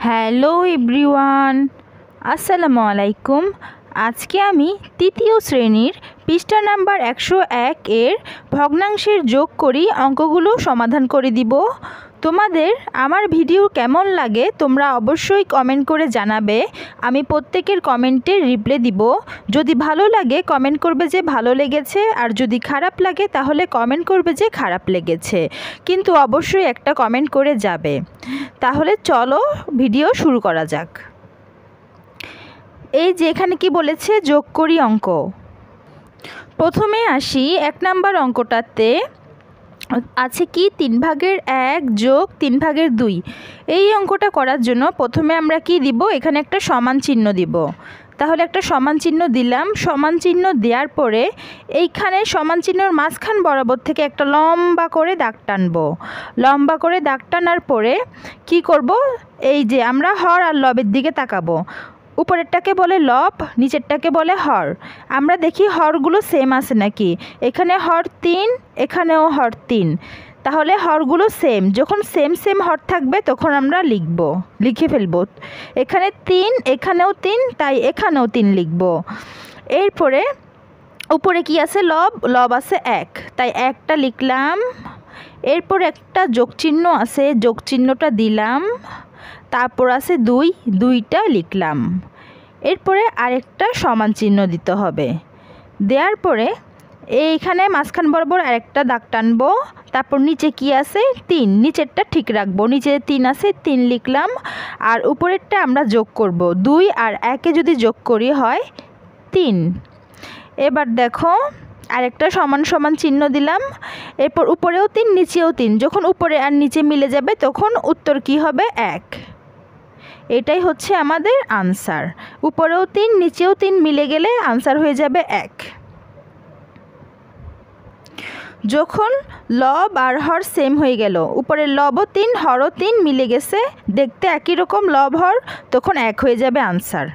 Hello everyone, আসসালামু আলাইকুম। আজকে আমি তৃতীয় শ্রেণীর পৃষ্ঠা নাম্বার 101 এর ভগ্নাংশের যোগ করি অঙ্কগুলো সমাধান করে দিব। তোমাদের আমার ভিডিও কেমন লাগে তোমরা অবশ্যই কমেন্ট করে জানাবে। আমি প্রত্যেকের কমেন্টের রিপ্লাই দিব। যদি ভালো লাগে কমেন্ট করবে যে ভালো লেগেছে, আর যদি খারাপ লাগে তাহলে কমেন্ট করবে যে খারাপ লেগেছে, কিন্তু অবশ্যই একটা কমেন্ট করে যাবে। তাহলে চলো ভিডিও শুরু করা যাক। এই যে এখানে কি বলেছে, যোগ করি অঙ্ক। প্রথমে আসি 1 নাম্বার অঙ্কটাতে আছে কি 3/1 যোগ 3/2। এই অঙ্কটা করার জন্য প্রথমে আমরা কি দিব, এখানে একটা সমান চিহ্ন দিব। তাহলে একটা সমান চিহ্ন দিলাম। সমান চিহ্ন দেওয়ার পরে এইখানে সমান চিহ্নর মাঝখান বরাবর থেকে একটা লম্বা করে দাগ টানবো। লম্বা করে দাগ টানার পরে কি করব, এই যে আমরা হর আর লবের দিকে তাকাবো। উপরেরটাকে বলে লব, নিচেরটাকে বলে হর। আমরা দেখি হরগুলো সেম আছে নাকি। এখানে হর 3, এখানেও হর 3। তাহলে হরগুলো সেম। যখন সেম সেম হর থাকবে তখন আমরা লিখে ফেলবো। এখানে 3, এখানেও 3, তাই এখানেও 3 লিখব। এরপরে উপরে কি আছে, লব আছে 1, তাই 1টা লিখলাম। এরপর একটা যোগ চিহ্ন আছে, যোগ চিহ্নটা দিলাম। তারপর আছে 2টা লিখলাম। এরপরে আরেকটা সমান চিহ্ন দিতে হবে। দেওয়ার পরে এইখানে মাঝখান বরাবর আরেকটা দাগ টানবো। তারপর নিচে কি আছে 3, নিচেরটা ঠিক রাখবো। নিচে 3 আছে, 3 লিখলাম। আর উপরেরটা আমরা যোগ করব। 2 আর 1 যদি যোগ করি হয় 3। এবার দেখো আরেকটা সমান সমান চিহ্ন দিলাম। এরপর উপরেও 3, নিচেও 3। যখন উপরে আর নিচে মিলে যাবে তখন উত্তর কি হবে 1। এটাই হচ্ছে আমাদের আনসার। উপরেও 3, নিচেও 3 মিলে গেলে আনসার হয়ে যাবে 1। যখন লব আর হর সেম হয়ে গেল, উপরের লবও 3, হরও 3 মিলে গেছে, দেখতে একই রকম লব হর, তখন 1 হয়ে যাবে আনসার।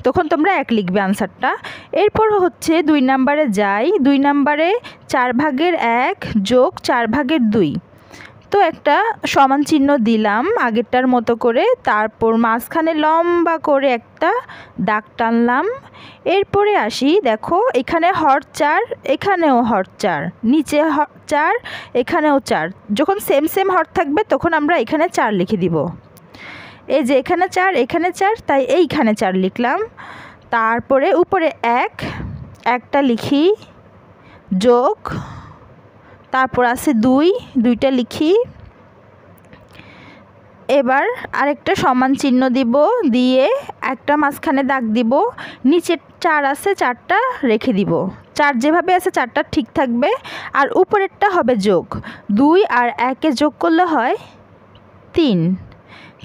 তখন তোমরা 1 লিখবে আনসারটা। এরপর হচ্ছে 2 নাম্বারে যাই। 2 নাম্বারে 4/1 যোগ 4/2। তো একটা সমান চিহ্ন দিলাম আগেরটার মতো করে। তারপর মাঝখানে লম্বা করে একটা দাগ টানলাম। এরপরে আসি, দেখো এখানে হর 4, এখানেও হর 4, নিচে 4, এখানেও 4। যখন সেম সেম হর থাকবে তখন আমরা এখানে 4 লিখে দিব। এই যে এখানে 4, এখানে 4, তাই এইখানে 4 লিখলাম। তারপরে উপরে 1টা লিখি, যোগ, তারপর আছে 2টা লিখি। এবার আরেকটা সমান চিহ্ন দিব, দিয়ে একটা মাঝখানে দাগ দিব। নিচে 4 আছে, 4টা রেখে দিব। 4 যেভাবে আছে 4টা ঠিক থাকবে। আর উপরেরটা হবে যোগ। 2 আর 1 যোগ করলে হয় 3।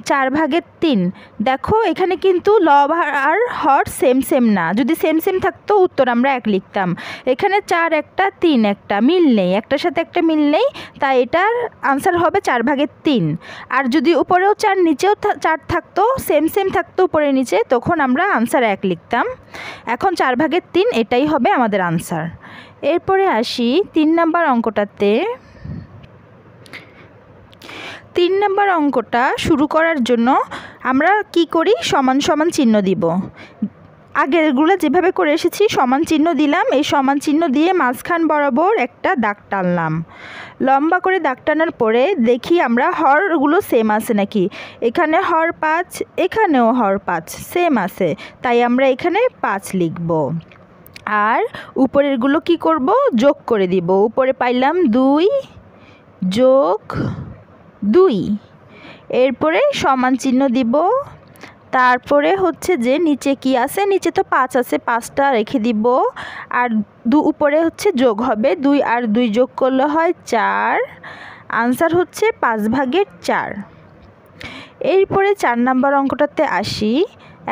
4/3। দেখো এখানে কিন্তু লব আর হর সেম সেম না। যদি সেম সেম থাকতো উত্তর আমরা 1 লিখতাম। এখানে 4 একটা, 3 একটা, মিল নেই, একটার সাথে একটা মিল নেই, তাই এটার আনসার হবে 4/3। আর যদি উপরেও 4 নিচেও 4 থাকতো, সেম সেম থাকতো উপরে নিচে, তখন আমরা আনসার 1 লিখতাম। এখন 4/3 এটাই হবে আমাদের আনসার। এরপরে আসি 3 নাম্বার অঙ্কটাতে। 3 নাম্বার অঙ্কটা শুরু করার জন্য আমরা কি করি, সমান সমান চিহ্ন দিব। আগেরগুলো যেভাবে করে এসেছি সমান চিহ্ন দিলাম। এই সমান চিহ্ন দিয়ে মাঝখান বরাবর একটা দাগ টানলাম। লম্বা করে দাগ টানার পরে দেখি আমরা হরগুলো সেম আছে নাকি। এখানে হর 5, এখানেও হর 5 সেম আছে, তাই আমরা এখানে 5 লিখব। আর উপরেরগুলো কি করব, যোগ করে দিব। উপরে পাইলাম 2 যোগ 2। এরপরে সমান চিহ্ন দিব। তারপরে হচ্ছে যে নিচে কি আছে, নিচে তো 5 আছে, 5টা রেখে দিব। আর উপরে হচ্ছে যোগ হবে। 2 আর 2 যোগ করলে হয় 4। আনসার হচ্ছে 5/4। এরপরে 4 নাম্বার অঙ্কটাতে আসি।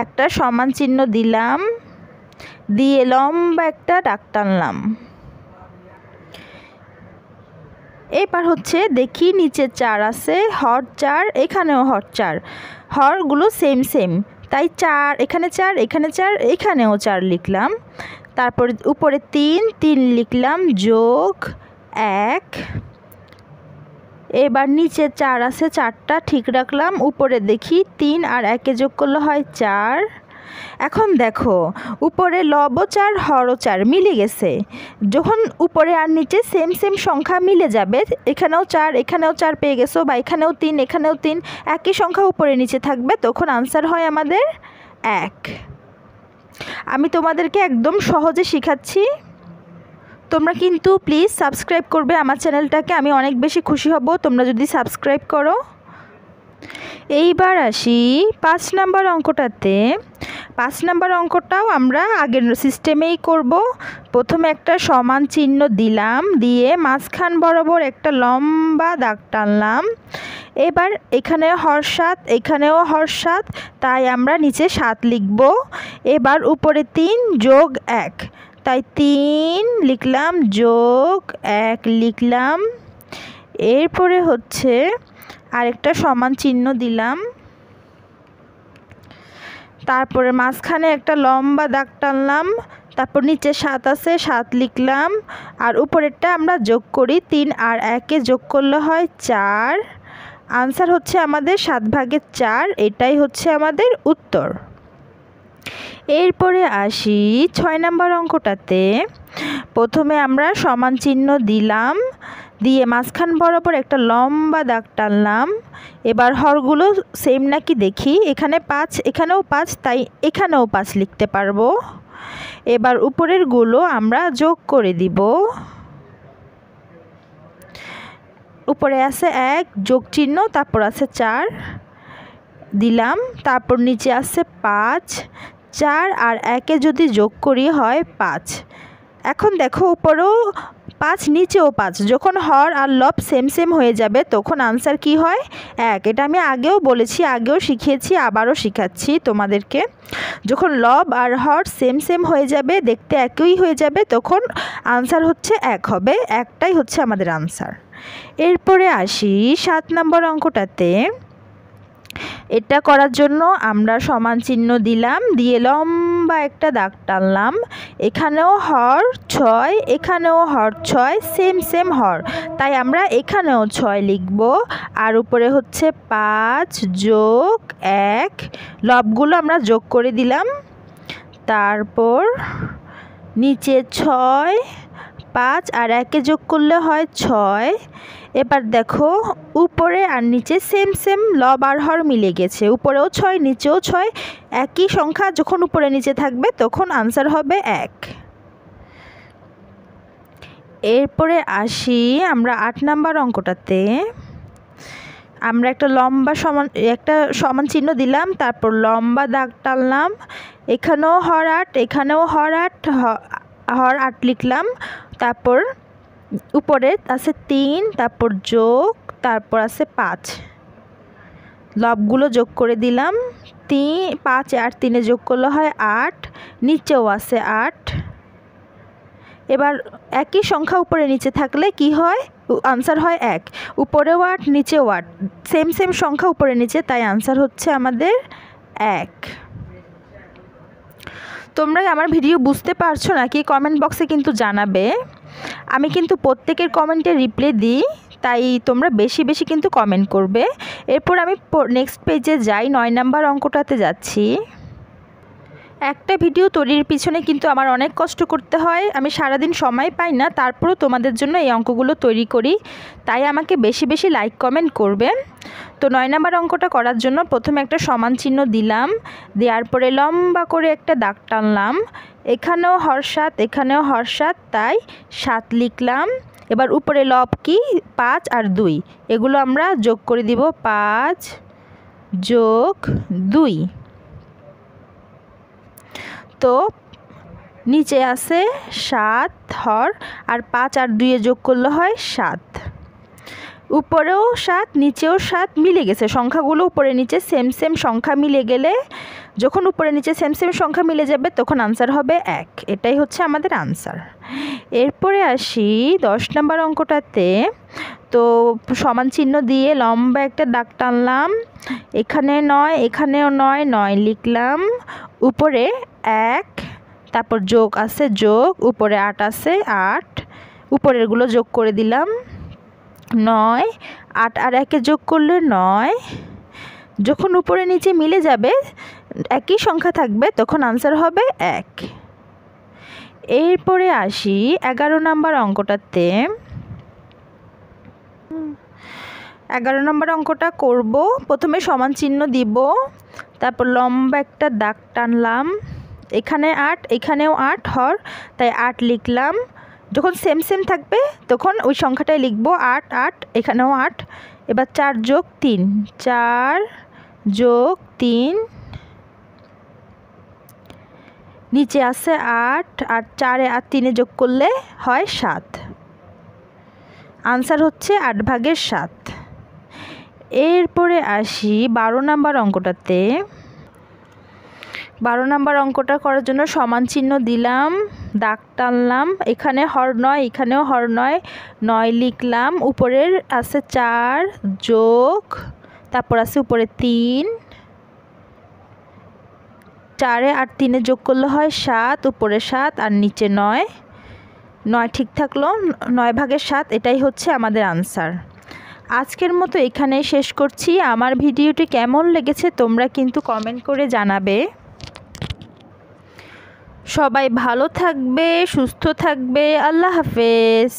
একটা সমান চিহ্ন দিলাম, দিয়ে লম্বা একটা দাগ টানলাম। এবার হচ্ছে দেখি নিচে 4 আছে, হর 4, এখানেও হর 4। হরগুলো সেম সেম, তাই 4, এখানে 4, এখানে 4, এখানেও 4 লিখলাম। তারপর উপরে 3 লিখলাম, যোগ 1। এবার নিচে 4 আছে, 4টা ঠিক রাখলাম। উপরে দেখি 3 আর 1 যোগ করলে হয় 4। এখন দেখো উপরে লব 4 হরও 4 মিলে গেছে। যখন উপরে আর নিচে সেম সেম সংখ্যা মিলে যাবে, এখানেও 4 এখানেও 4 পেয়ে গেছো, বা এখানেও 3 এখানেও 3, একই সংখ্যা উপরে নিচে থাকবে, তখন আনসার হয় আমাদের 1। আমি তোমাদেরকে একদম সহজে শেখাচ্ছি। তোমরা কিন্তু প্লিজ সাবস্ক্রাইব করবে আমার চ্যানেলটাকে, আমি অনেক বেশি খুশি হব তোমরা যদি সাবস্ক্রাইব করো। এইবার আসি 5 নাম্বার অঙ্কটাতে। 5 নাম্বার অঙ্কটাও আমরা আগের সিস্টেমেই করব। প্রথমে একটা সমান চিহ্ন দিলাম, দিয়ে মাঝখান বরাবর একটা লম্বা দাগ টানলাম। এবার এখানে হর 7, এখানেও হর 7, তাই আমরা নিচে 7 লিখব। এবার উপরে 3 যোগ 1, তাই 3 লিখলাম যোগ 1 লিখলাম। এরপরে হচ্ছে আরেকটা সমান চিহ্ন দিলাম, তারপরে মাঝখানে একটা লম্বা দাগ টানলাম, তারপর নিচে 7 আছে 7 লিখলাম, আর উপরেরটা আমরা যোগ করি, 3 আর 1 যোগ করলে হয় 4। আনসার হচ্ছে আমাদের 7/4, এটাই হচ্ছে আমাদের উত্তর। এরপরে আসি 6 নাম্বার অঙ্কটাতে। প্রথমে আমরা সমান চিহ্ন দিলাম, দিয়ে মাঝখান বরাবর একটা লম্বা দাগ টানলাম। এবার হরগুলো সেম নাকি দেখি, এখানে 5 এখানেও 5, তাই এখানেও 5 লিখতে পারবো। এবার উপরের গুলো আমরা যোগ করে দিব। উপরে আছে 1 যোগ চিহ্ন, তারপর আছে 4 দিলাম, তারপর নিচে আছে 5, 4 আর 1 যদি যোগ করি হয় 5। এখন দেখো উপরেও 5 নিচেও 5, যখন হর আর লব সেম সেম হয়ে যাবে তখন আনসার কি হয় 1। এটা আমি আগেও বলেছি, আগেও শিখিয়েছি, আবারও শিখাচ্ছি তোমাদেরকে। যখন লব আর হর সেম সেম হয়ে যাবে, দেখতে একই হয়ে যাবে, তখন আনসার হচ্ছে 1 হবে। একটাই হচ্ছে আমাদের আনসার। এরপরে আসি 7 নম্বর অঙ্কটাতে। এটা করার জন্য আমরা সমান চিহ্ন দিলাম, দিয়ে লম্বা একটা দাগ টানলাম। এখানেও হর 6, এখানেও হর 6, সেম সেম হর, তাই আমরা এখানেও 6 লিখব। আর উপরে হচ্ছে 5 যোগ 1, লবগুলো আমরা যোগ করে দিলাম। তারপর নিচে 6, 5 আর 1 যোগ করলে হয় 6। এবার দেখো উপরে আর নিচে সেম সেম লব আর হর মিলে গেছে, উপরেও 6 নিচেও 6, একই সংখ্যা যখন উপরে নিচে থাকবে তখন আনসার হবে 1। এরপরে আসি আমরা 8 নাম্বার অঙ্কটাতে। আমরা একটা সমান চিহ্ন দিলাম, তারপর লম্বা দাগ টানলাম। এখানেও হর 8, এখানেও হর 8 লিখলাম। তারপর উপরে আছে 3, তারপর যোগ, তারপর আছে 5, লবগুলো যোগ করে দিলাম। 5 আর 3 যোগ করলে হয় 8, নিচেও আছে 8। এবার একই সংখ্যা উপরে নিচে থাকলে কি হয়, আনসার হয় 1। উপরেও 8 নিচেও 8, সেম সেম সংখ্যা উপরে নিচে, তাই আনসার হচ্ছে আমাদের 1। তোমরা আমার ভিডিও বুঝতে পারছো নাকি কমেন্ট বক্সে কিন্তু জানাবে। আমি কিন্তু প্রত্যেকের কমেন্টে রিপ্লাই দিই, তাই তোমরা বেশি বেশি কিন্তু কমেন্ট করবে। এরপর আমি নেক্সট পেজে যাই, 9 নাম্বার অঙ্কটাতে যাচ্ছি। একটা ভিডিও তৈরির পিছনে কিন্তু আমার অনেক কষ্ট করতে হয়, আমি সারাদিন সময় পাই না, তারপরেও তোমাদের জন্য এই অঙ্কগুলো তৈরি করি, তাই আমাকে বেশি বেশি লাইক কমেন্ট করবে। তো 9 নাম্বার অঙ্কটা করার জন্য প্রথমে একটা সমান চিহ্ন দিলাম, দেওয়ার পরে লম্বা করে একটা দাগ টানলাম। এখানেও হর 7, এখানেও হর 7, তাই 7 লিখলাম। এবার উপরে লব কি 5 আর 2, এগুলো আমরা যোগ করে দিব, 5 যোগ 2। তো নিচে আছে 7 হর, আর 5 আর 2 যোগ করলে হয় 7। উপরেও 7 নিচেও 7 মিলে গেছে, সংখ্যাগুলো উপরে নিচে সেম সেম সংখ্যা মিলে গেলে, যখন উপরে নিচে সেম সেম সংখ্যা মিলে যাবে তখন আনসার হবে 1। এটাই হচ্ছে আমাদের আনসার। এরপরে আসি 10 নাম্বার অঙ্কটাতে। তো সমান চিহ্ন দিয়ে লম্বা একটা দাগ টানলাম। এখানে 9, এখানেও 9, 9 লিখলাম। উপরে 1, তারপর যোগ আছে যোগ, উপরে 8 আছে 8, উপরেরগুলো যোগ করে দিলাম। 9 8 আর 1 যোগ করলে 9। যখন উপরে নিচে মিলে যাবে, একই সংখ্যা থাকবে, তখন আনসার হবে 1। এরপরে আসি 11 নম্বর অঙ্কটাতে। 11 নম্বর অঙ্কটা করব। প্রথমে সমান চিহ্ন দিব, তারপর লম্বা একটা দাগ টানলাম। এখানে 8, এখানেও 8 হর, তাই 8 লিখলাম। যখন সেম সেম থাকবে তখন ওই সংখ্যাটাই লিখব, 8 8, এখানেও 8। এবার 4 যোগ 3, 4 যোগ 3, নিচে আছে 8 আর 4 আর 3 যোগ করলে হয় 7। আনসার হচ্ছে 8 ভাগের 7। এরপরে আসি 12 নম্বর অঙ্কটাতে। 12 নম্বর অঙ্কটা করার জন্য সমান চিহ্ন দিলাম, দাগ টানলাম। এখানে হর 9, এখানেও হর 9, 9 লিখলাম। উপরের আছে 4 যোগ, তারপর আছে উপরে 3, 4 আর 3 যোগ করলে হয় 7, উপরে 7 আর নিচে 9। 9 ঠিক থাকলো, 9 ভাগের 7, এটাই হচ্ছে আমাদের আনসার। আজকের মতো এখানেই শেষ করছি। আমার ভিডিওটি কেমন লেগেছে তোমরা কিন্তু কমেন্ট করে জানাবে। সবাই ভালো থাকবে, সুস্থ থাকবে। আল্লাহ হাফেজ।